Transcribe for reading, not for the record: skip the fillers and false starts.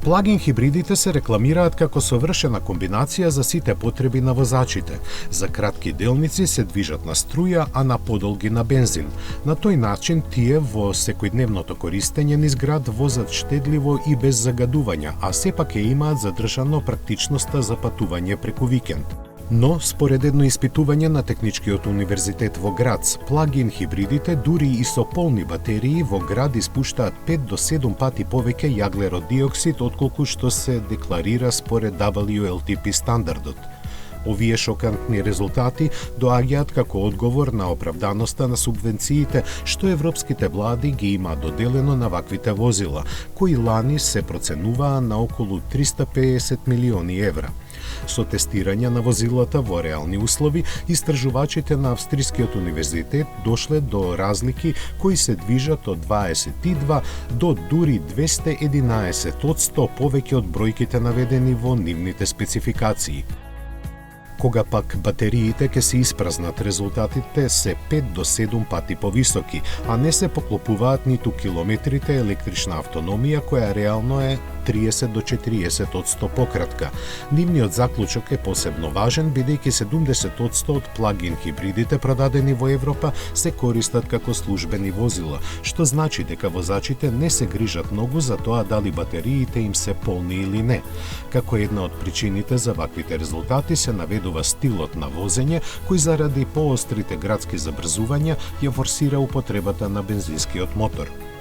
Плагин хибридите се рекламираат како совршена комбинација за сите потреби на возачите. За кратки делници се движат на струја, а на подолги на бензин. На тој начин тие во секојдневното користење низ град возат штедливо и без загадувања, а сепак ја имаат задржано практичноста за патување преку викенд. Но, според едно испитување на Техничкиот универзитет во Грац, плагин хибридите дури и со полни батерии во град испуштаат 5 до 7 пати повеќе јаглерод диоксид отколку што се декларира според WLTP стандардот. Овие шокантни резултати доаѓаат како одговор на оправданоста на субвенциите што европските влади ги има доделено на ваквите возила, кои лани се проценуваа на околу 350 милиони евра. Со тестирање на возилата во реални услови, истражувачите на Австрискиот универзитет дошле до разлики кои се движат од 22 до дури 211% повеќе од бројките наведени во нивните спецификации. Кога пак батериите ќе се испразнат, резултатите се 5 до 7 пати повисоки, а не се поклопуваат ниту километрите електрична автономија која реално е 30 до 40% пократка. Нивниот заклучок е посебно важен, бидејќи 70% од плагин хибридите продадени во Европа се користат како службени возила, што значи дека возачите не се грижат многу за тоа дали батериите им се полни или не. Како една од причините за ваквите резултати се наведува стилот на возење, кој заради поострите градски забрзувања ја форсира употребата на бензинскиот мотор.